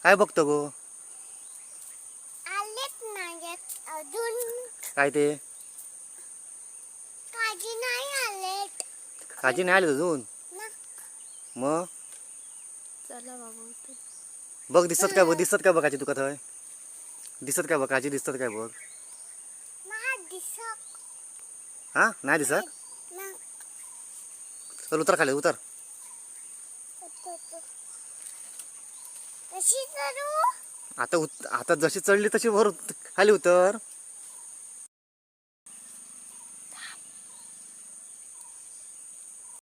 काय बघतो गो? आलेत नाहीत अजून. काय ते? काजी नाही आलेत. काजी नाही आली अजून? ना. मग चला बाबा. बघ दिसत काय बघ, दिसत काय बघायची तुका थंय? दिसत काय बघ, काजी दिसत काय बघ? नाही दिसत. हा नाही दिसत? ना. चल उतर खाली उतर. कशी करू? आता जशी चढली तशी वर खाली उतर.